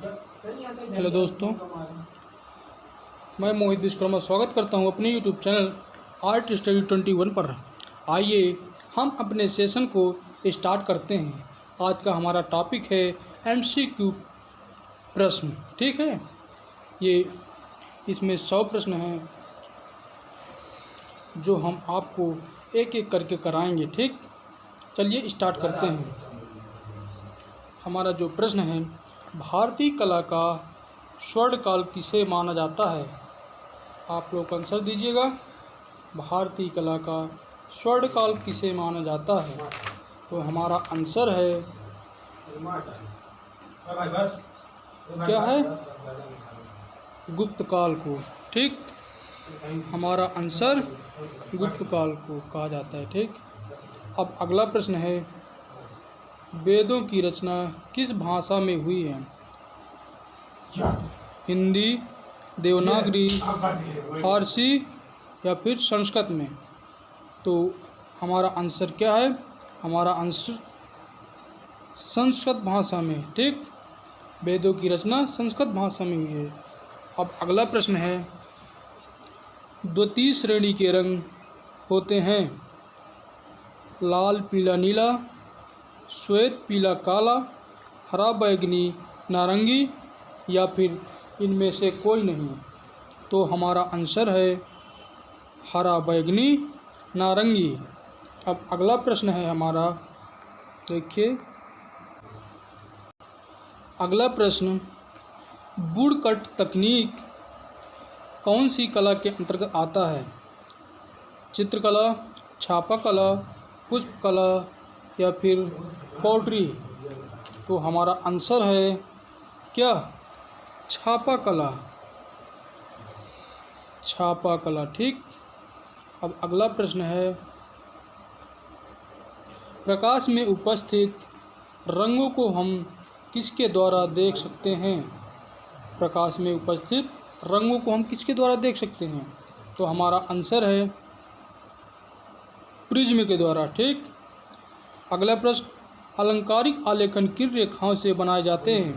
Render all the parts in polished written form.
Hello दोस्तों, मैं मोहित विश्वकर्मा स्वागत करता हूं अपने यूट्यूब चैनल आर्ट स्टडी 21 पर। आइए हम अपने सेशन को स्टार्ट करते हैं। आज का हमारा टॉपिक है एमसीक्यू प्रश्न। ठीक है, ये इसमें 100 प्रश्न हैं जो हम आपको एक एक करके कराएंगे। ठीक, चलिए स्टार्ट करते हैं। हमारा जो प्रश्न है, भारतीय कला का स्वर्णकाल किसे माना जाता है? आप लोग आंसर दीजिएगा। भारतीय कला का स्वर्णकाल किसे माना जाता है? तो हमारा आंसर है क्या है? गुप्त काल को। ठीक, हमारा आंसर गुप्त काल को कहा जाता है। ठीक, अब अगला प्रश्न है, वेदों की रचना किस भाषा में हुई है? हिंदी, देवनागरी, फारसी या फिर संस्कृत में? तो हमारा आंसर क्या है? हमारा आंसर संस्कृत भाषा में। ठीक, वेदों की रचना संस्कृत भाषा में हुई है। अब अगला प्रश्न है, द्वितीय श्रेणी के रंग होते हैं लाल पीला नीला, श्वेत पीला काला, हरा बैगनी नारंगी या फिर इनमें से कोई नहीं? तो हमारा आंसर है हरा बैगनी नारंगी। अब अगला प्रश्न है हमारा, देखिए अगला प्रश्न, वुडकट तकनीक कौन सी कला के अंतर्गत आता है? चित्रकला, छापा कला, पुष्प कला या फिर पोट्री? तो हमारा आंसर है क्या? छापा कला। छापा कला। ठीक, अब अगला प्रश्न है, प्रकाश में उपस्थित रंगों को हम किसके द्वारा देख सकते हैं? प्रकाश में उपस्थित रंगों को हम किसके द्वारा देख सकते हैं? तो हमारा आंसर है प्रिज्म के द्वारा। ठीक, अगला प्रश्न, अलंकारिक आलेखन किन रेखाओं से बनाए जाते हैं?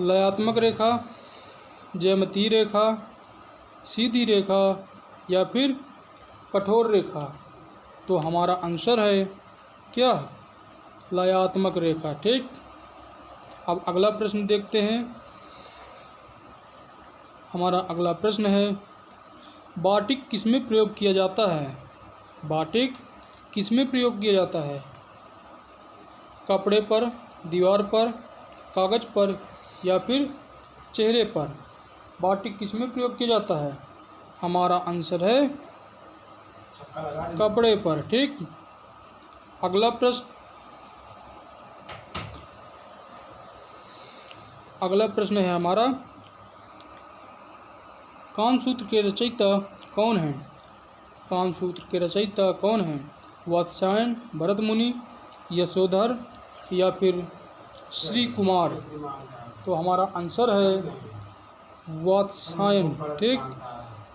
लयात्मक रेखा, ज्यामितीय रेखा, सीधी रेखा या फिर कठोर रेखा? तो हमारा आंसर है क्या? लयात्मक रेखा। ठीक, अब अगला प्रश्न देखते हैं। हमारा अगला प्रश्न है, बाटिक किसमें प्रयोग किया जाता है? बाटिक किसमें प्रयोग किया जाता है? कपड़े पर, दीवार पर, कागज पर या फिर चेहरे पर? बाटिक किसमें प्रयोग किया जाता है? हमारा आंसर है कपड़े पर। ठीक, अगला प्रश्न, अगला प्रश्न है हमारा, कामसूत्र के रचयिता कौन है? कामसूत्र के रचयिता कौन है? वात्स्यायन, भरत मुनि, यशोधर या फिर श्री कुमार? तो हमारा आंसर है वात्स्यायन। ठीक,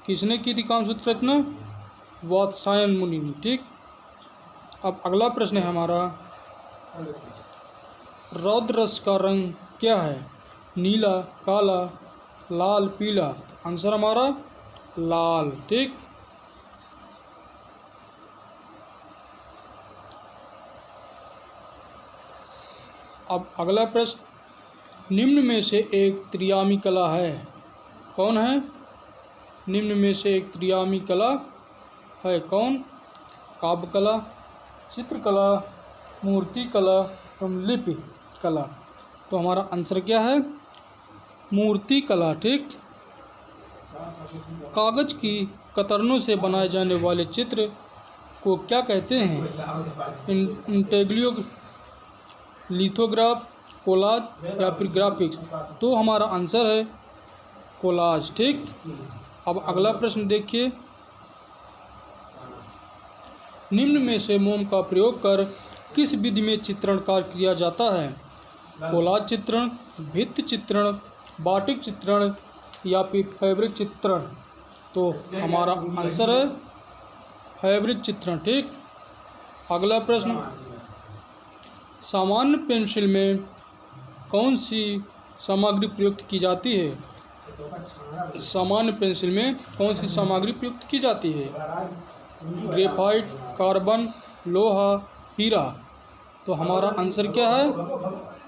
किसने की थी कामसूत्र रचना? वात्स्यायन मुनि ने। ठीक, अब अगला प्रश्न है हमारा, रौद्र रस का रंग क्या है? नीला, काला, लाल, पीला? आंसर हमारा लाल। ठीक, अब अगला प्रश्न, निम्न में से एक त्रियामी कला है? कौन है? निम्न में से एक त्रियामी कला है कौन? काव्य कला, चित्रकला, मूर्ति कला एवं लिपि कला? तो हमारा आंसर क्या है? मूर्ति कला। ठीक, कागज की कतरनों से बनाए जाने वाले चित्र को क्या कहते हैं? इंटेग्लियो, लिथोग्राफ, कोलाज या फिर ग्राफिक्स? तो हमारा आंसर है कोलाज। ठीक, अब अगला प्रश्न देखिए, निम्न में से मोम का प्रयोग कर किस विधि में चित्रण कार्य किया जाता है? कोलाज चित्रण, भित्ति चित्रण, बाटिक चित्रण या फिर फैब्रिक चित्रण? तो हमारा आंसर है फैब्रिक चित्रण। ठीक, अगला प्रश्न, सामान्य पेंसिल में कौन सी सामग्री प्रयुक्त की जाती है? सामान्य पेंसिल में कौन सी सामग्री प्रयुक्त की जाती है? ग्रेफाइट, कार्बन, लोहा, हीरा। तो हमारा आंसर क्या है?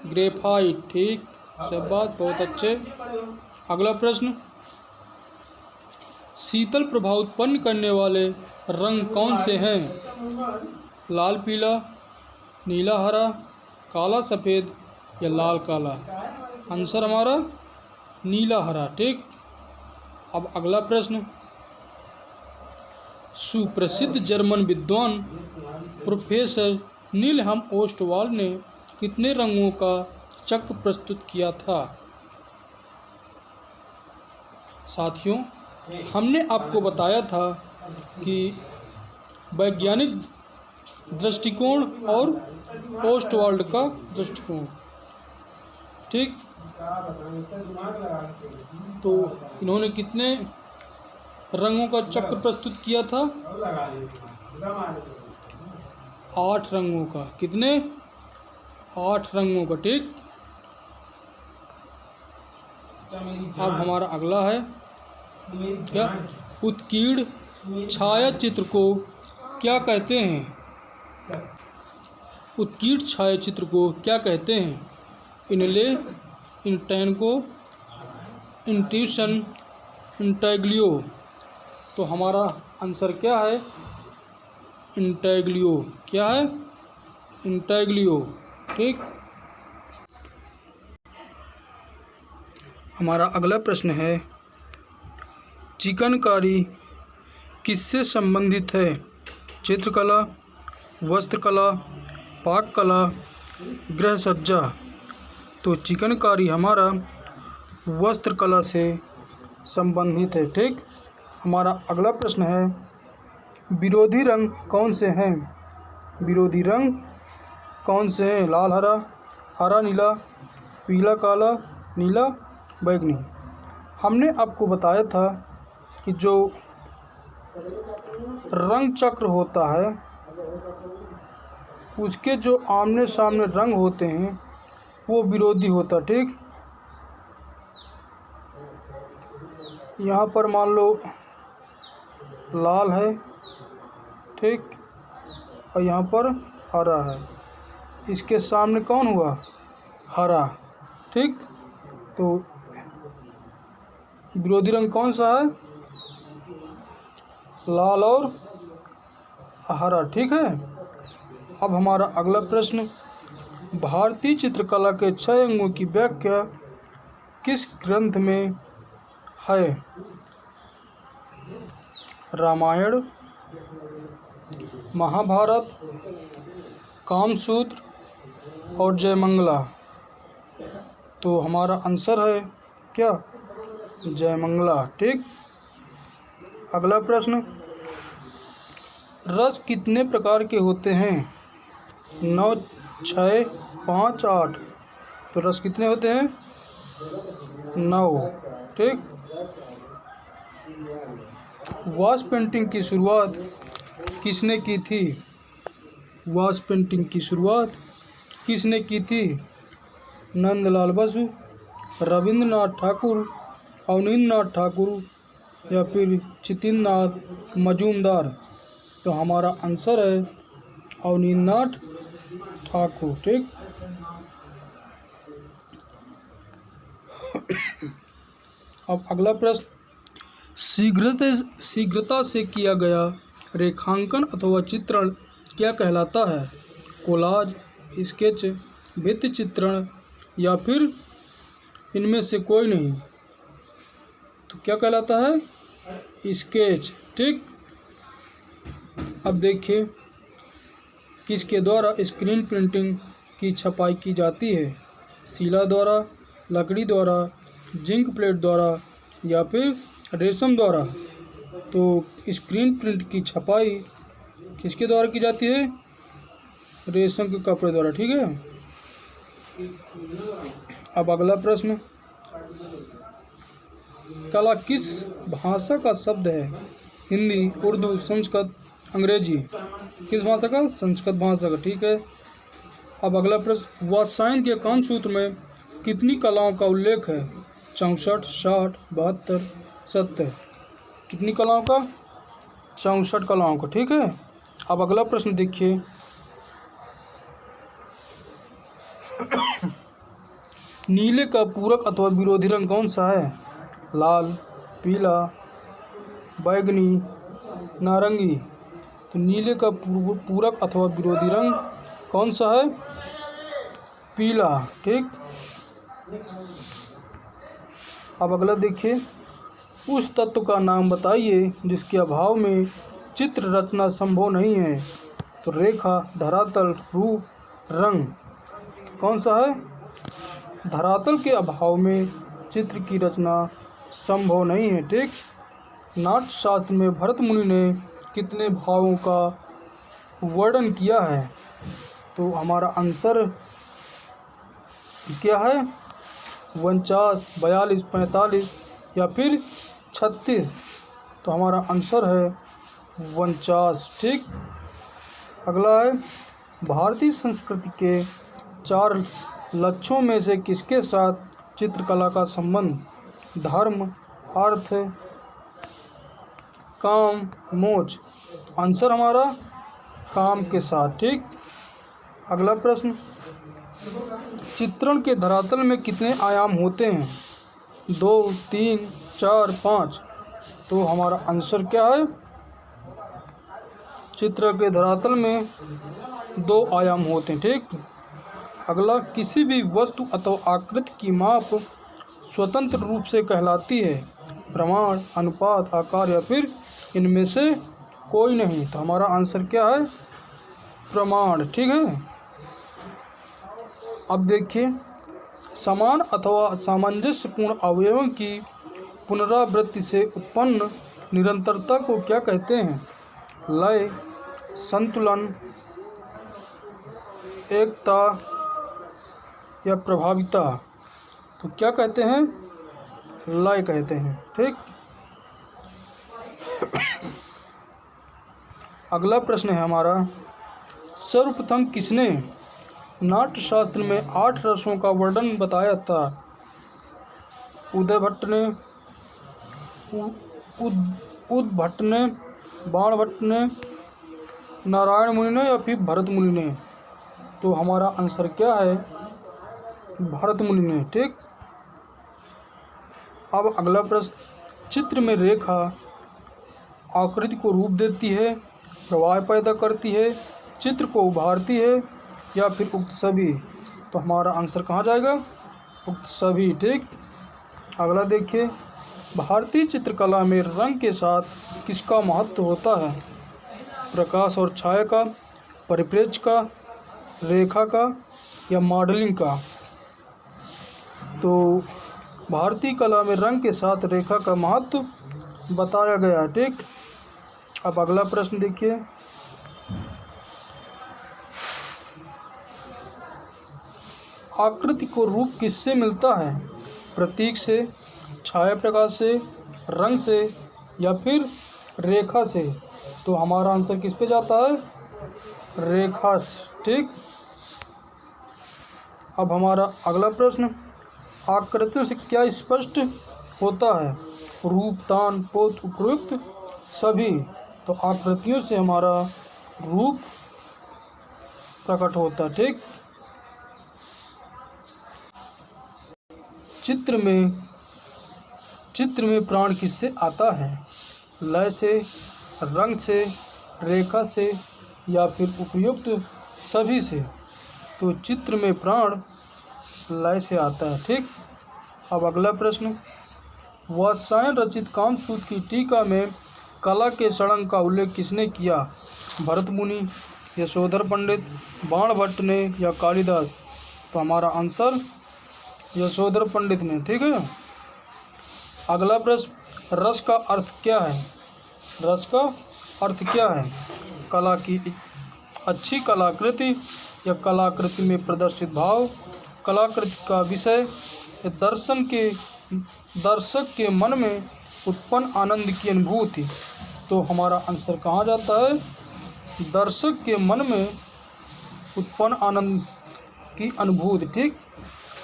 ग्रेफाइट। ठीक, सब बात बहुत अच्छे। अगला प्रश्न, शीतल प्रभाव उत्पन्न करने वाले रंग कौन से हैं? लाल पीला, नीला हरा, काला सफ़ेद या लाल काला? आंसर हमारा नीला हरा। ठीक, अब अगला प्रश्न, सुप्रसिद्ध जर्मन विद्वान प्रोफेसर नीलहम ओस्टवाल्ड ने कितने रंगों का चक्र प्रस्तुत किया था? साथियों, हमने आपको बताया था कि वैज्ञानिक दृष्टिकोण और ओस्टवाल्ड का दृष्टिकोण। ठीक, तो इन्होंने कितने रंगों का चक्र प्रस्तुत किया था? 8 रंगों का। कितने? 8 रंगों का। ठीक, अब हमारा अगला है क्या? उत्कीर्ण छाया चित्र को क्या कहते हैं? उत्कीर्ण छाया चित्र को क्या कहते हैं? इनले, इंटेंको, इंट्यूशन, इंटेग्लियो। तो हमारा आंसर क्या है? इंटेग्लियो। क्या है? इंटेग्लियो। ठीक, हमारा अगला प्रश्न है, चिकनकारी किससे संबंधित है? चित्रकला, वस्त्रकला, पाककला, गृहसज्जा। तो चिकनकारी हमारा वस्त्रकला से संबंधित है। ठीक, हमारा अगला प्रश्न है, विरोधी रंग कौन से हैं? विरोधी रंग कौन से हैं? लाल हरा, हरा नीला, पीला काला, नीला बैगनी। हमने आपको बताया था कि जो रंग चक्र होता है उसके जो आमने सामने रंग होते हैं वो विरोधी होता। ठीक, यहाँ पर मान लो लाल है, ठीक, और यहाँ पर हरा है, इसके सामने कौन हुआ? हरा। ठीक, तो विरोधी रंग कौन सा है? लाल और हरा। ठीक है, अब हमारा अगला प्रश्न, भारतीय चित्रकला के 6 अंगों की व्याख्या किस ग्रंथ में है? रामायण, महाभारत, कामसूत्र और जयमंगला। तो हमारा आंसर है क्या? जयमंगला। ठीक, अगला प्रश्न, रस कितने प्रकार के होते हैं? 9, 6, 5, 8। तो रस कितने होते हैं? 9। ठीक, वॉश पेंटिंग की शुरुआत किसने की थी? वॉश पेंटिंग की शुरुआत किसने की थी? नंदलाल बसु, रविंद्रनाथ ठाकुर, अवनींद्रनाथ ठाकुर या फिर चितिन्द्रनाथ मजूमदार। तो हमारा आंसर है अवनींद्रनाथ ठाकुर। ठीक, अब अगला प्रश्न, शीघ्रता से किया गया रेखांकन अथवा चित्रण क्या कहलाता है? कोलाज, स्केच, भित्ति चित्रण या फिर इनमें से कोई नहीं? तो क्या कहलाता है? स्केच। ठीक, अब देखिए किसके द्वारा स्क्रीन प्रिंटिंग की छपाई की जाती है? शिला द्वारा, लकड़ी द्वारा, जिंक प्लेट द्वारा या फिर रेशम द्वारा? तो स्क्रीन प्रिंट की छपाई किसके द्वारा की जाती है? रेशम के कपड़े द्वारा। ठीक है, अब अगला प्रश्न, कला किस भाषा का शब्द है? हिंदी, उर्दू, संस्कृत, अंग्रेजी? किस भाषा का? संस्कृत भाषा का। ठीक है, अब अगला प्रश्न, वात्स्यायन के कामसूत्र में कितनी कलाओं का उल्लेख है? 64, 60, 72, 70। कितनी कलाओं का? 64 कलाओं का। ठीक है। अब अगला प्रश्न देखिए। नीले का पूरक अथवा विरोधी रंग कौन सा है? लाल, पीला, बैगनी, नारंगी। तो नीले का पूरक अथवा विरोधी रंग कौन सा है? पीला। ठीक। अब अगला देखिए। उस तत्व का नाम बताइए जिसके अभाव में चित्र रचना संभव नहीं है। तो रेखा, धरातल, रूप, रंग। कौन सा है? धरातल के अभाव में चित्र की रचना संभव नहीं है। ठीक। नाट्य शास्त्र में भरत मुनि ने कितने भावों का वर्णन किया है? तो हमारा आंसर क्या है? 49, 42, 45 या फिर 36। तो हमारा आंसर है 49। ठीक। अगला है, भारतीय संस्कृति के 4 लक्ष्यों में से किसके साथ चित्रकला का संबंध? धर्म, अर्थ, काम, मोक्ष। आंसर हमारा काम के साथ। ठीक। अगला प्रश्न, चित्रण के धरातल में कितने आयाम होते हैं? 2, 3, 4, 5। तो हमारा आंसर क्या है? चित्र के धरातल में 2 आयाम होते हैं। ठीक। अगला, किसी भी वस्तु अथवा आकृति की माप स्वतंत्र रूप से कहलाती है? प्रमाण, अनुपात, आकार या फिर इनमें से कोई नहीं। तो हमारा आंसर क्या है? प्रमाण। ठीक है। अब देखिए, समान अथवा सामंजस्यपूर्ण अवयवों की पुनरावृत्ति से उत्पन्न निरंतरता को क्या कहते हैं? लय, संतुलन, एकता या प्रभाविता। तो क्या कहते हैं? लय कहते हैं। ठीक। अगला प्रश्न है हमारा, सर्वप्रथम किसने नाट्य शास्त्र में 8 रसों का वर्णन बताया था? उदय भट्ट ने, उद भट्ट ने, बाण भट्ट ने, नारायण मुनि ने या फिर भरत मुनि ने? तो हमारा आंसर क्या है? भरत मुनि ने। ठीक। अब अगला प्रश्न, चित्र में रेखा आकृति को रूप देती है, प्रवाह पैदा करती है, चित्र को उभारती है या फिर उक्त सभी? तो हमारा आंसर कहाँ जाएगा? उक्त सभी। ठीक। अगला देखिए, भारतीय चित्रकला में रंग के साथ किसका महत्व होता है? प्रकाश और छाया का, परिप्रेक्ष्य का, रेखा का या मॉडलिंग का? तो भारतीय कला में रंग के साथ रेखा का महत्व बताया गया है। ठीक। अब अगला प्रश्न देखिए, आकृति को रूप किससे मिलता है? प्रतीक से, छाया प्रकाश से, रंग से या फिर रेखा से? तो हमारा आंसर किस पे जाता है? रेखा से। ठीक। अब हमारा अगला प्रश्न, आकृतियों से क्या स्पष्ट होता है? रूप, तान, पोत, उपयुक्त, सभी? तो आकृतियों से हमारा रूप प्रकट होता है। ठीक। चित्र में प्राण किससे आता है? लय से, रंग से, रेखा से या फिर उपयुक्त सभी से? तो चित्र में प्राण लय से आता है। ठीक। अब अगला प्रश्न, वात्स्यायन रचित कामसूत्र की टीका में कला के षडंग का उल्लेख किसने किया? भरत मुनि, यशोधर पंडित, बाण भट्ट ने या कालिदास? तो हमारा आंसर यशोधर पंडित ने। ठीक है। अगला प्रश्न, रस का अर्थ क्या है? रस का अर्थ क्या है? कला की अच्छी कलाकृति या कलाकृति में प्रदर्शित भाव, कलाकृति का विषय या दर्शक के मन में उत्पन्न आनंद की अनुभूति? तो हमारा आंसर कहाँ जाता है? दर्शक के मन में उत्पन्न आनंद की अनुभूति। ठीक।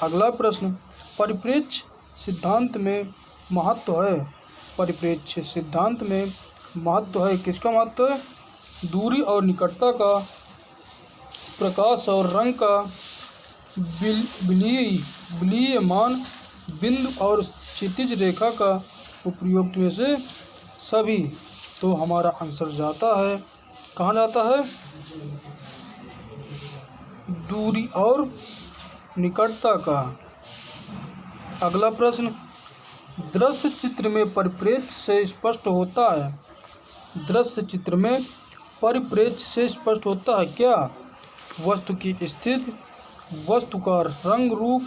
अगला प्रश्न, परिप्रेक्ष्य सिद्धांत में महत्व है। परिप्रेक्ष्य सिद्धांत में महत्व है, किसका महत्व है? दूरी और निकटता का, प्रकाश और रंग का, विलीयमान बिंदु और क्षितिज रेखा का, उपयुक्त में से सभी। तो हमारा आंसर जाता है, कहाँ जाता है? दूरी और निकटता का। अगला प्रश्न, दृश्य चित्र में परिप्रेक्ष्य से स्पष्ट होता है। दृश्य चित्र में परिप्रेक्ष्य से स्पष्ट होता है क्या? वस्तु की स्थिति, वस्तु का रंग रूप,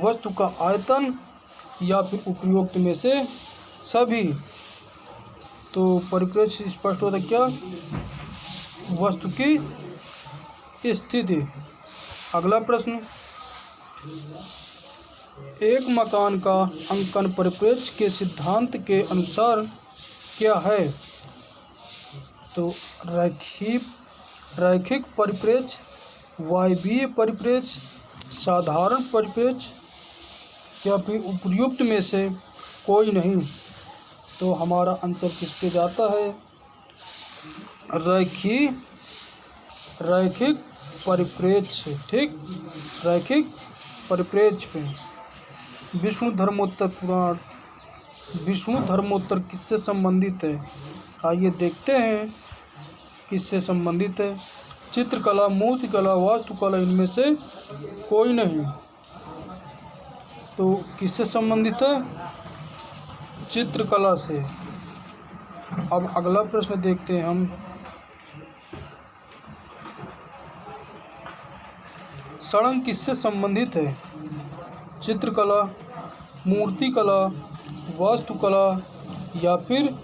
वस्तु का आयतन, या फिर उपयुक्त में से सभी। तो परिप्रेक्ष्य से स्पष्ट होता है क्या? वस्तु की स्थिति। अगला प्रश्न, एक मकान का अंकन परिप्रेक्ष्य के सिद्धांत के अनुसार क्या है? तो रैखिक परिप्रेक्ष्य, वायवीय परिप्रेक्ष्य, साधारण परिप्रेक्ष्य, या फिर उपयुक्त में से कोई नहीं। तो हमारा आंसर किस पे जाता है? रैखिक परिप्रेक्ष्य। ठीक, रैखिक परिप्रेक्ष्य पे। विष्णु धर्मोत्तर पुराण, विष्णु धर्मोत्तर किससे संबंधित है? आइए देखते हैं किससे संबंधित है। चित्रकला, मूर्तिकला, वास्तुकला, इनमें से कोई नहीं। तो किससे संबंधित है? चित्रकला से। अब अगला प्रश्न देखते हैं हम। सड़क किससे संबंधित है? चित्रकला, मूर्तिकला, वास्तुकला, या फिर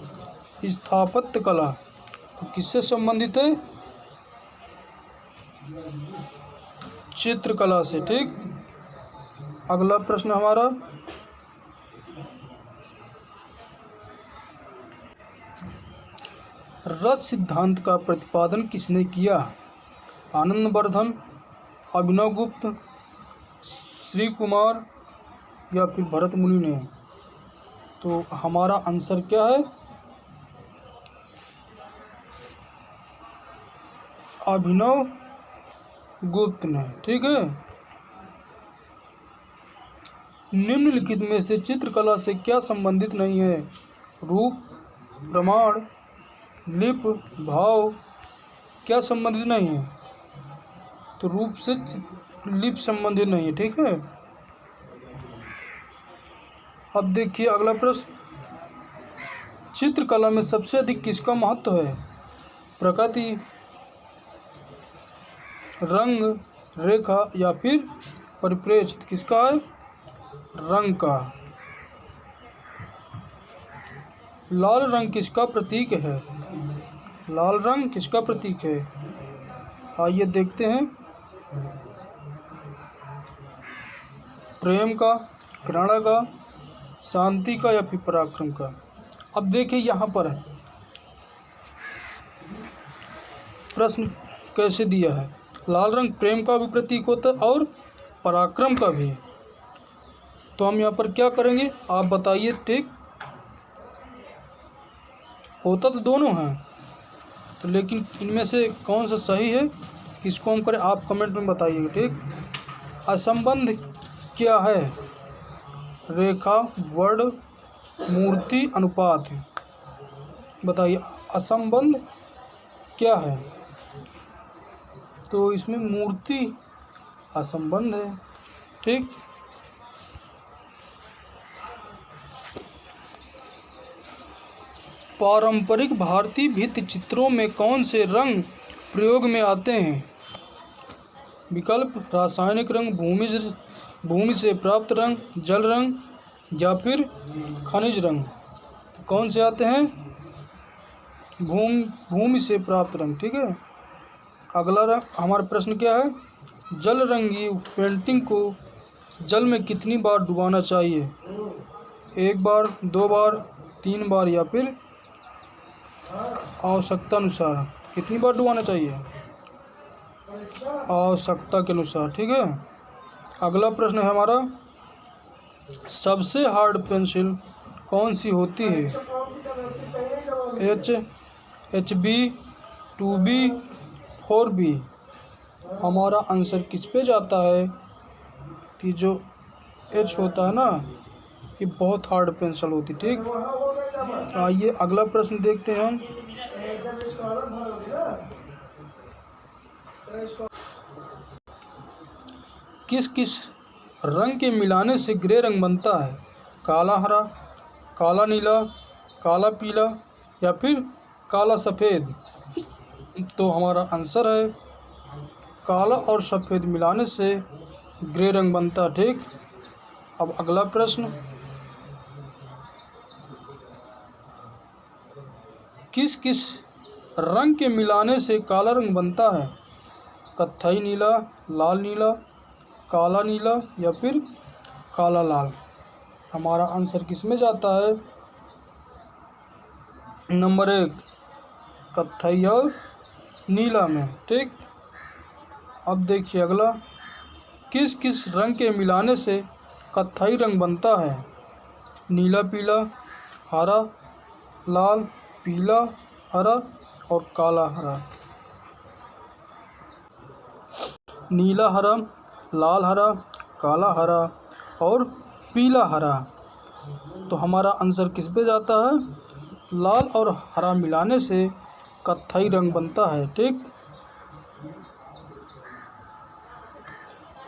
स्थापत्य कला। तो किससे संबंधित है? चित्रकला से। ठीक, अगला प्रश्न हमारा, रस सिद्धांत का प्रतिपादन किसने किया? आनंदवर्धन, अभिनव गुप्त, श्री कुमार, या फिर भरत मुनि ने। तो हमारा आंसर क्या है? अभिनव गुप्त ने। ठीक है। निम्नलिखित में से चित्रकला से क्या संबंधित नहीं है? रूप, प्रमाण, लिप, भाव, क्या संबंधित नहीं है? तो रूप से लिप संबंधित नहीं है। ठीक है। अब देखिए अगला प्रश्न, चित्रकला में सबसे अधिक किसका महत्व है? प्रकृति, रंग, रेखा, या फिर परिप्रेक्ष्य? किसका है? रंग का। लाल रंग किसका प्रतीक है? लाल रंग किसका प्रतीक है? आइए देखते हैं। प्रेम का, घृणा का, शांति का, या फिर पराक्रम का। अब देखिए यहाँ पर प्रश्न कैसे दिया है। लाल रंग प्रेम का भी प्रतीक होता है और पराक्रम का भी। तो हम यहाँ पर क्या करेंगे, आप बताइए। ठीक, होता तो दोनों हैं, तो लेकिन इनमें से कौन सा सही है, किसको हम करें, आप कमेंट में बताइएगा। ठीक, असंबंध क्या है? रेखा, वर्ण, मूर्ति, अनुपात। बताइए असंबंध क्या है? तो इसमें मूर्ति असंबंध है। ठीक, पारंपरिक भारतीय भित्ति चित्रों में कौन से रंग प्रयोग में आते हैं? विकल्प, रासायनिक रंग, भूमि से प्राप्त रंग, जल रंग, या फिर खनिज रंग। कौन से आते हैं? भूमि से प्राप्त रंग। ठीक है। अगला रंग हमारा प्रश्न क्या है? जल रंगी पेंटिंग को जल में कितनी बार डुबाना चाहिए? 1 बार, 2 बार, 3 बार, या फिर आवश्यकता अनुसार? कितनी बार डुबाना चाहिए? आवश्यकता के अनुसार। ठीक है। अगला प्रश्न है हमारा, सबसे हार्ड पेंसिल कौन सी होती है? HB, 2B, 4B। हमारा आंसर किस पे जाता है कि जो H होता है ना, ये बहुत हार्ड पेंसिल होती। ठीक, आइए अगला प्रश्न देखते हैं हम। किस किस रंग के मिलाने से ग्रे रंग बनता है? काला हरा, काला नीला, काला पीला या फिर काला सफ़ेद? तो हमारा आंसर है काला और सफ़ेद मिलाने से ग्रे रंग बनता है। ठीक, अब अगला प्रश्न, किस किस रंग के मिलाने से काला रंग बनता है? कत्थई नीला, लाल नीला, काला नीला या फिर काला लाल? हमारा आंसर किस में जाता है? नंबर 1, कत्थई और नीला में। ठीक, अब देखिए अगला, किस किस रंग के मिलाने से कत्थई रंग बनता है? नीला पीला, हरा लाल, पीला हरा और काला हरा? नीला हरा, लाल हरा, काला हरा और पीला हरा। तो हमारा आंसर किस पे जाता है? लाल और हरा मिलाने से कत्थई रंग बनता है। ठीक,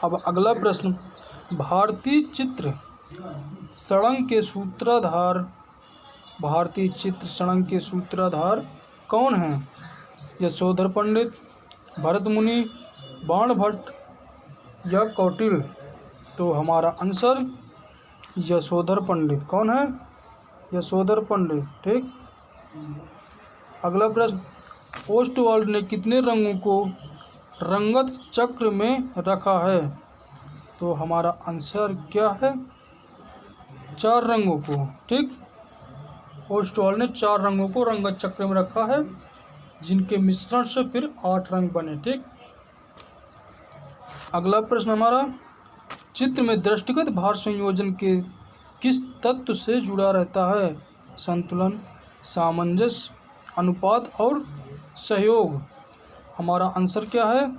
अब अगला प्रश्न, भारतीय चित्र षड्भंग के सूत्रधार कौन हैं? यशोधर पंडित, भरत मुनि, बाणभट्ट या कौटिल्य? तो हमारा आंसर यशोधर पंडित। कौन है? यशोधर पंडित। ठीक, अगला प्रश्न, ओस्टवाल्ड ने कितने रंगों को रंगत चक्र में रखा है? तो हमारा आंसर क्या है? 4 रंगों को। ठीक, ओस्टवाल्ड ने 4 रंगों को रंगत चक्र में रखा है, जिनके मिश्रण से फिर 8 रंग बने। ठीक, अगला प्रश्न हमारा, चित्र में दृष्टिगत भार संयोजन के किस तत्व से जुड़ा रहता है? संतुलन, सामंजस्य, अनुपात और सहयोग? हमारा आंसर क्या है?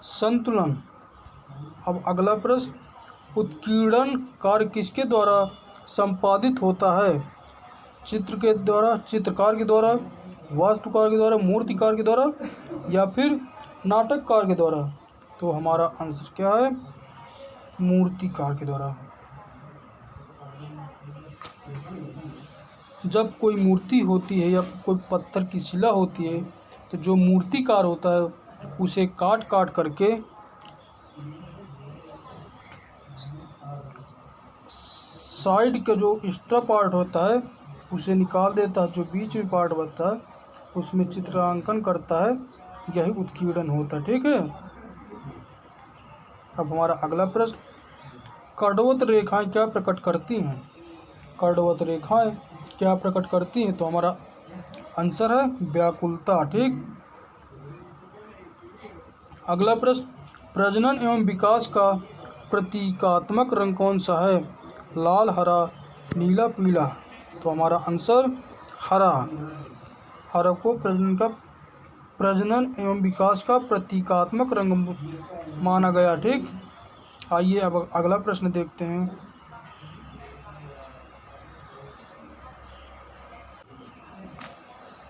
संतुलन। अब अगला प्रश्न, उत्कीर्णन कार्य किसके द्वारा संपादित होता है? चित्रकार के द्वारा, वास्तुकार के द्वारा, मूर्तिकार के द्वारा या फिर नाटककार के द्वारा? तो हमारा आंसर क्या है? मूर्तिकार के द्वारा। जब कोई मूर्ति होती है या कोई पत्थर की शिला होती है, तो जो मूर्तिकार होता है उसे काट काट करके साइड का जो एक्स्ट्रा पार्ट होता है उसे निकाल देता है, जो बीच में पार्ट बचता है उसमें चित्रांकन करता है, यही उत्कीर्णन होता है। ठीक है, अब हमारा अगला प्रश्न, कर्णवत रेखाएं क्या प्रकट करती हैं? कर्णवत रेखाएं क्या प्रकट करती हैं? तो हमारा आंसर है व्याकुलता। ठीक, अगला प्रश्न, प्रजनन एवं विकास का प्रतीकात्मक रंग कौन सा है? लाल, हरा, नीला, पीला? तो हमारा आंसर हरा। हरा को प्रजनन एवं विकास का प्रतीकात्मक रंग माना गया। ठीक, आइए अब अगला प्रश्न देखते हैं।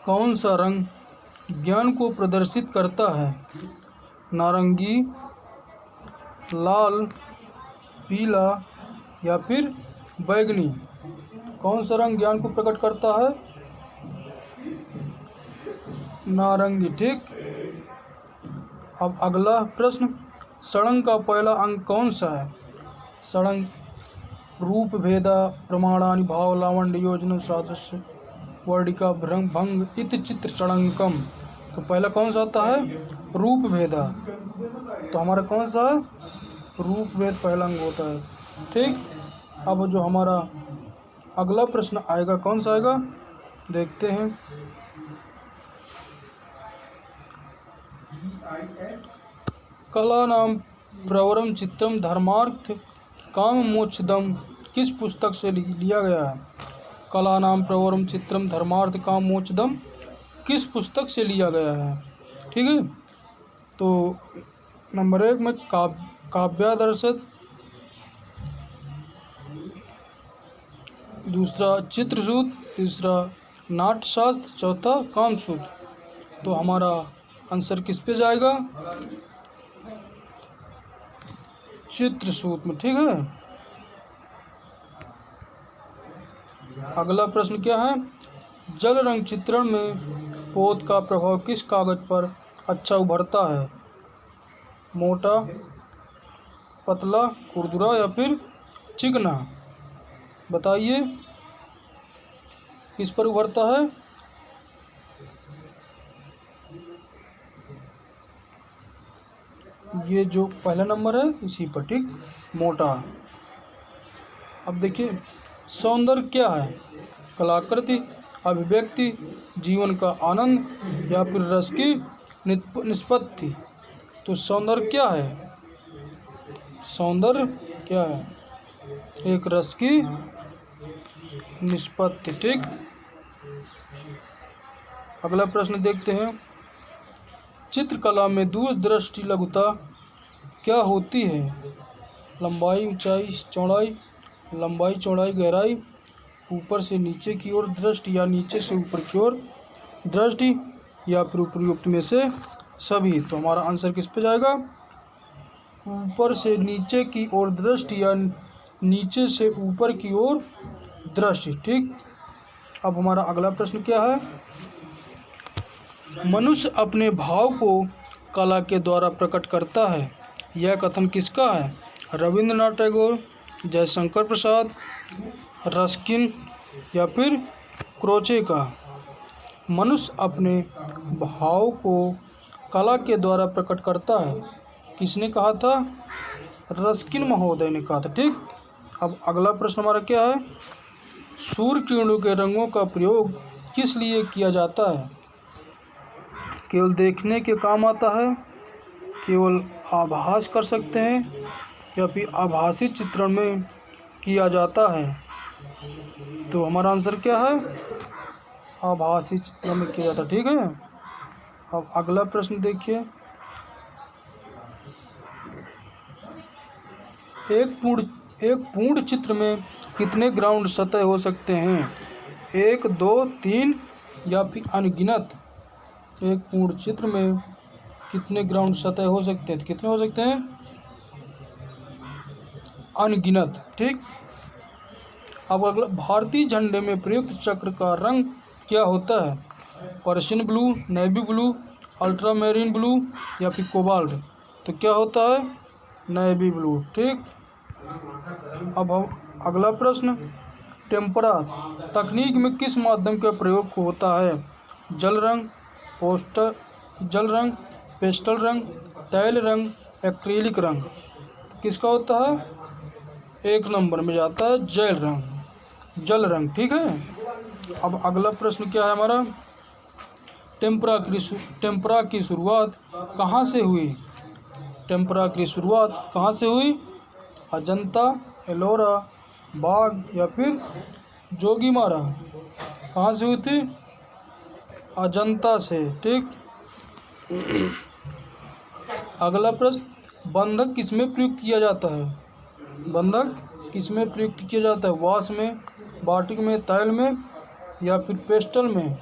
कौन सा रंग ज्ञान को प्रदर्शित करता है? नारंगी, लाल, पीला या फिर बैगनी? कौन सा रंग ज्ञान को प्रकट करता है? नारंगी। ठीक, अब अगला प्रश्न, षड्भंग का पहला अंक कौन सा है? षड्भंग रूप भेदा, प्रमाणानि, भाव, लावण्य, योजना, सादृश्य, वर्णिका, भंग, इति चित्र षड्भंगम? तो पहला कौन सा आता है? रूप भेदा। तो हमारा कौन सा है? रूप भेद पहला अंग होता है। ठीक, अब जो हमारा अगला प्रश्न आएगा कौन सा आएगा देखते हैं। कला नाम प्रवरम चित्रम धर्मार्थ काम मोक्षदम किस पुस्तक से लिया गया है? कला नाम प्रवरम चित्रम धर्मार्थ काम मोक्षदम किस पुस्तक से लिया गया है? ठीक है, तो नंबर 1 में काव्यादर्शत, दूसरा चित्रसूत, तीसरा नाट्यशास्त्र, चौथा कामसूत्र। तो हमारा आंसर किस पे जाएगा? चित्रसूत में। ठीक है, अगला प्रश्न क्या है? जल रंग चित्रण में पोत का प्रभाव किस कागज पर अच्छा उभरता है? मोटा, पतला, खुरदुरा या फिर चिकना? बताइए किस पर उभरता है? ये जो पहला नंबर है इसी पर, ठीक, मोटा। अब देखिए, सौंदर्य क्या है? कलाकृति, अभिव्यक्ति, जीवन का आनंद या फिर रस की निष्पत्ति? तो सौंदर्य क्या है? सौंदर्य क्या है? एक रस की निष्पत्ति। ठीक, अगला प्रश्न देखते हैं। चित्रकला में दूरदृष्टि लघुता क्या होती है? लंबाई, ऊंचाई, चौड़ाई, लंबाई, चौड़ाई, गहराई, ऊपर से नीचे की ओर दृष्टि या नीचे से ऊपर की ओर दृष्टि, या फिर उपयुक्त में से सभी? तो हमारा आंसर किस पे जाएगा? ऊपर से नीचे की ओर दृष्टि या नीचे से ऊपर की ओर दृष्टि। ठीक, अब हमारा अगला प्रश्न क्या है? मनुष्य अपने भाव को कला के द्वारा प्रकट करता है, यह कथन किसका है? रविंद्रनाथ टैगोर, जयशंकर प्रसाद, रस्किन या फिर क्रोचे का? मनुष्य अपने भाव को कला के द्वारा प्रकट करता है, किसने कहा था? रस्किन महोदय ने कहा था। ठीक, अब अगला प्रश्न हमारा क्या है? सूर्य किरणों के रंगों का प्रयोग किस लिए किया जाता है? केवल देखने के काम आता है, केवल आभास कर सकते हैं, या फिर आभासी चित्रण में किया जाता है? तो हमारा आंसर क्या है? आभासी चित्रण में किया जाता है। ठीक है, अब अगला प्रश्न देखिए। एक पूर्ण चित्र में कितने ग्राउंड सतह हो सकते हैं? 1, 2, 3 या फिर अनगिनत? एक पूर्ण चित्र में कितने ग्राउंड सतह हो सकते हैं? कितने हो सकते हैं? अनगिनत। ठीक, अब अगला, भारतीय झंडे में प्रयुक्त चक्र का रंग क्या होता है? Persian blue, navy blue, ultramarine blue या फिर कोबाल्ट? तो क्या होता है? Navy blue. ठीक, अब हम अगला प्रश्न, टेम्परा तकनीक में किस माध्यम का प्रयोग होता है? जल रंग, पेस्टल रंग, तैल रंग, एक्रिलिक रंग? किसका होता है? 1 नंबर में जाता है जल रंग। ठीक है, अब अगला प्रश्न क्या है हमारा? टेम्परा की शुरुआत कहाँ से हुई? टेम्परा की शुरुआत कहाँ से हुई? अजंता, एलोरा, बाग या फिर जोगीमारा? कहाँ से हुई थी? अजंता से। ठीक, अगला प्रश्न, बंधक किसमें प्रयुक्त किया जाता है? बंधक किसमें प्रयुक्त किया जाता है? वाश में, बाटिक में, तैल में या फिर पेस्टल में?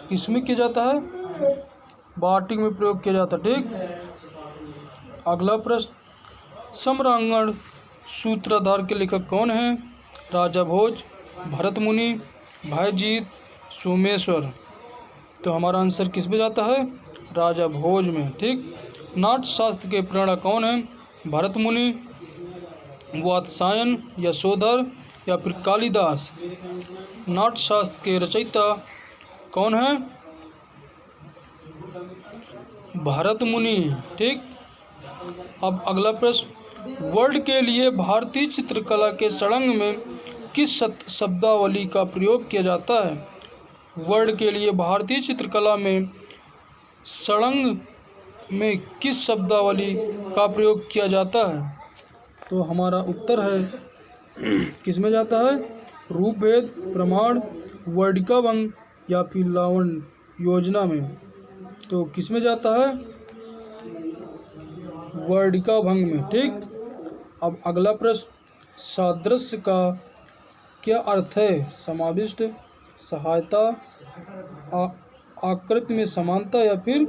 किसमें किया जाता है? बाटिक में प्रयोग किया जाता है। ठीक, अगला प्रश्न, सम्रांगण सूत्रधार के लेखक कौन हैं? राजा भोज, भरत मुनि, भाईजीत, सोमेश्वर? तो हमारा आंसर किस में जाता है? राजा भोज में। ठीक, नाट्यशास्त्र के प्रणेता कौन हैं? भरत मुनि, वात्सायन, यशोधर या फिर कालिदास? नाट्यशास्त्र के रचयिता कौन हैं? भरत मुनि। ठीक, अब अगला प्रश्न, वर्ड के लिए भारतीय चित्रकला के षडंग में किस शब्दावली का प्रयोग किया जाता है? वर्ड के लिए भारतीय चित्रकला में में किस शब्दावली का प्रयोग किया जाता है? तो हमारा उत्तर है किस में जाता है? रूपभेद, प्रमाण, वर्णिका भंग या फिर लावण्य योजना में। तो किस में जाता है? वर्णिका भंग में। ठीक। अब अगला प्रश्न, सादृश्य का क्या अर्थ है? समाविष्ट, सहायता, आकृति में समानता या फिर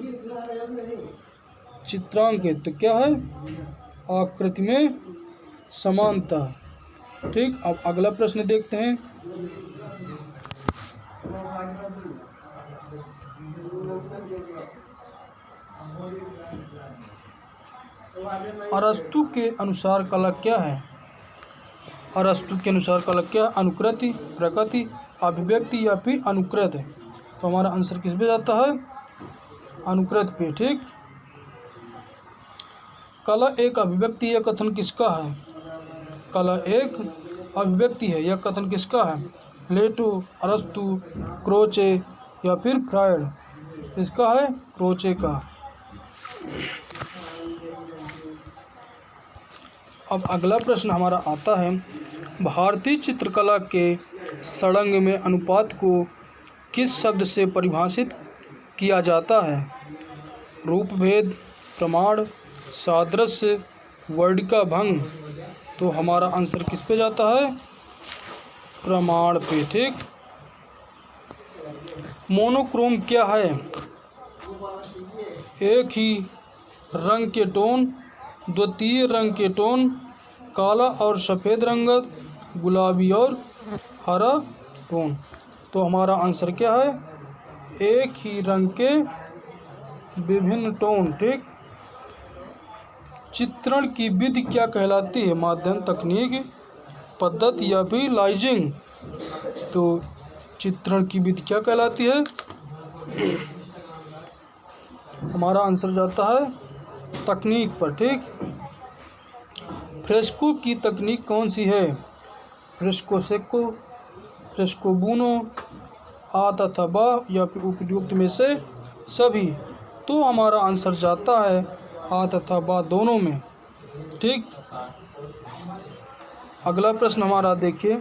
चित्रांकित। तो क्या है? आकृति में समानता। ठीक। अब अगला प्रश्न देखते हैं, अरस्तु के अनुसार कला क्या है? अरस्तु के अनुसार कला क्या? अनुकृति, प्रकृति, अभिव्यक्ति या फिर अनुकृत। तो हमारा आंसर किस पे जाता है? अनुकृत पे। ठीक। कला एक अभिव्यक्ति या कथन किसका है? कला एक अभिव्यक्ति है। यह कथन किसका है? प्लेटो, अरस्तु, क्रोचे या फिर फ्रायड। इसका है क्रोचे का। अब अगला प्रश्न हमारा आता है, भारतीय चित्रकला के षडंग में अनुपात को किस शब्द से परिभाषित किया जाता है? रूपभेद, प्रमाण, सादृश्य, वर्णिका भंग। तो हमारा आंसर किस पे जाता है? प्रमाण पे। ठीक। मोनोक्रोम क्या है? एक ही रंग के टोन, द्वितीय रंग के टोन, काला और सफ़ेद रंगत, गुलाबी और हरा टोन। तो हमारा आंसर क्या है? एक ही रंग के विभिन्न टोन। ठीक। चित्रण की विधि क्या कहलाती है? माध्यम, तकनीक, पद्धति या फिर लाइजिंग। तो चित्रण की विधि क्या कहलाती है? हमारा आंसर जाता है तकनीक पर। ठीक। फ्रेस्को की तकनीक कौन सी है? फ्रेस्को सेको, फ्रेस्को बूनो, आ तथा बा या फिर उपयुक्त में से सभी। तो हमारा आंसर जाता है आ तथा बा दोनों में। ठीक। अगला प्रश्न हमारा देखिए,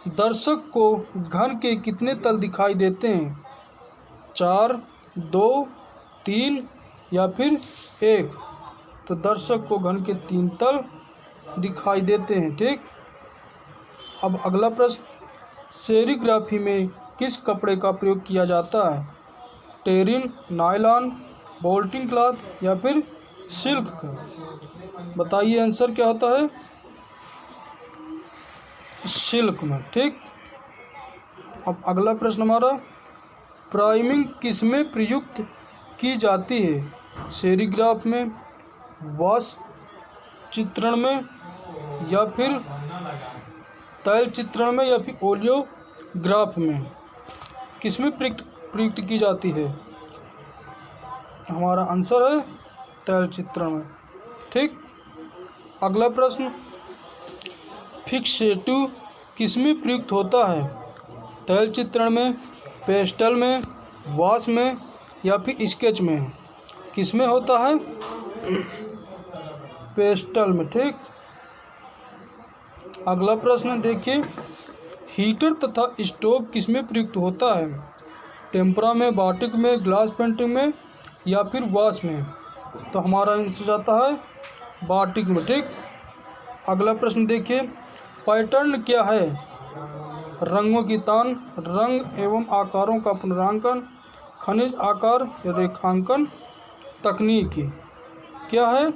दर्शक को घन के कितने तल दिखाई देते हैं? 4, 2, 3 या फिर 1। तो दर्शक को घन के 3 तल दिखाई देते हैं। ठीक। अब अगला प्रश्न, सेरीग्राफी में किस कपड़े का प्रयोग किया जाता है? टेरिन, नायलॉन, बोल्टिंग क्लॉथ या फिर सिल्क का। बताइए आंसर क्या होता है? सिल्क में। ठीक। अब अगला प्रश्न हमारा, प्राइमिंग किस में प्रयुक्त की जाती है? सेरीग्राफ में, वॉश चित्रण में या फिर तैल चित्रण में या फिर ओलियोग्राफ में। किस में प्रयुक्त की जाती है? हमारा आंसर है तैल चित्रण में। ठीक। अगला प्रश्न, फिक्सेटिव किस में प्रयुक्त होता है? तैल चित्रण में, पेस्टल में, वॉश में या फिर स्केच में। किस में होता है? पेस्टल में। ठीक। अगला प्रश्न देखिए, हीटर तथा स्टोव किस में प्रयुक्त होता है? टेम्परा में, बाटिक में, ग्लास पेंटिंग में या फिर वॉश में। तो हमारा आंसर जाता है बाटिक में। ठीक। अगला प्रश्न देखिए, पैटर्न क्या है? रंगों की तान, रंग एवं आकारों का पुनरांकन, खनिज आकार, रेखांकन तकनीक क्या है?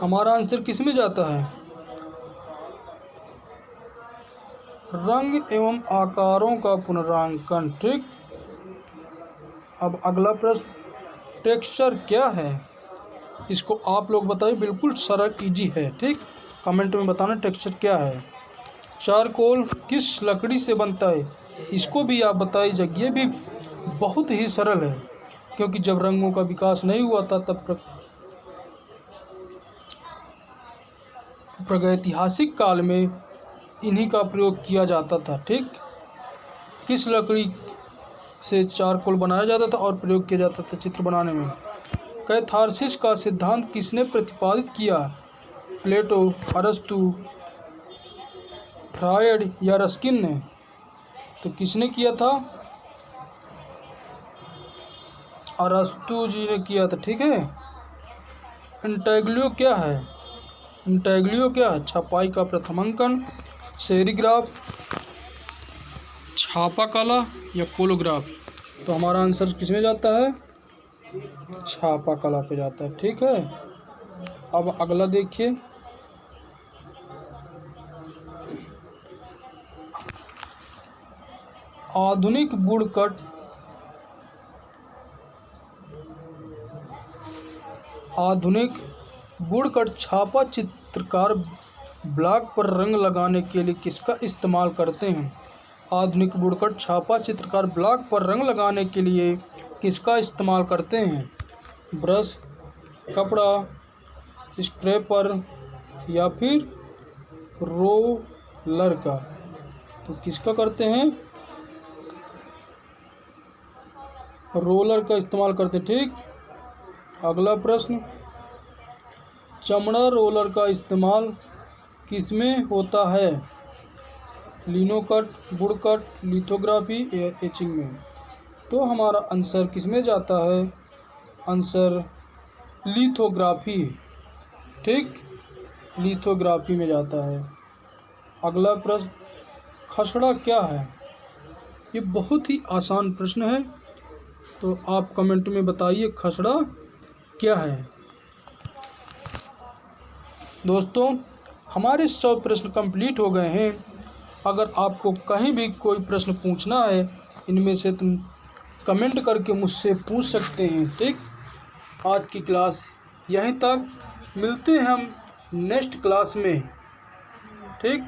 हमारा आंसर किस में जाता है? रंग एवं आकारों का पुनरांकन। ठीक। अब अगला प्रश्न, टेक्सचर क्या है? इसको आप लोग बताइए, बिल्कुल सरल इजी है। ठीक। कमेंट में बताना टेक्सचर क्या है। चारकोल किस लकड़ी से बनता है? इसको भी आप बताइए। ये भी बहुत ही सरल है, क्योंकि जब रंगों का विकास नहीं हुआ था तब प्रागैतिहासिक काल में इन्हीं का प्रयोग किया जाता था। ठीक। किस लकड़ी से चारकोल बनाया जाता था और प्रयोग किया जाता था चित्र बनाने में? कैथारसिस का सिद्धांत किसने प्रतिपादित किया? प्लेटो, अरस्तु, फ्रायड या रस्किन ने? तो किसने किया था? अरस्तु जी ने किया था। ठीक है। इंटेग्लियो क्या है? इंटेग्लियो क्या है? छपाई का प्रथम अंकन, सेरीग्राफ, छापा कला या कोलोग्राफ? तो हमारा आंसर किसमें जाता है? छापा कला पे जाता है। ठीक है। अब अगला देखिए, आधुनिक वुडकट छापा चित्रकार ब्लॉक पर रंग लगाने के लिए किसका इस्तेमाल करते हैं? आधुनिक वुडकट छापा चित्रकार ब्लॉक पर रंग लगाने के लिए किसका इस्तेमाल करते हैं? ब्रश, कपड़ा, स्क्रैपर या फिर रोलर का? तो किसका करते हैं? रोलर का इस्तेमाल करते। ठीक। अगला प्रश्न, चमड़ा रोलर का इस्तेमाल किसमें होता है? लिनोकट, वुडकट, लिथोग्राफी या एचिंग में? तो हमारा आंसर किसमें जाता है? Answer lithography. ठीक, लिथोग्राफी में जाता है। अगला प्रश्न, खसड़ा क्या है? ये बहुत ही आसान प्रश्न है, तो आप कमेंट में बताइए खसड़ा क्या है। दोस्तों, हमारे 100 प्रश्न कंप्लीट हो गए हैं। अगर आपको कहीं भी कोई प्रश्न पूछना है इनमें से, तुम कमेंट करके मुझसे पूछ सकते हैं। ठीक। आज की क्लास यहीं तक, मिलते हैं हम नेक्स्ट क्लास में। ठीक।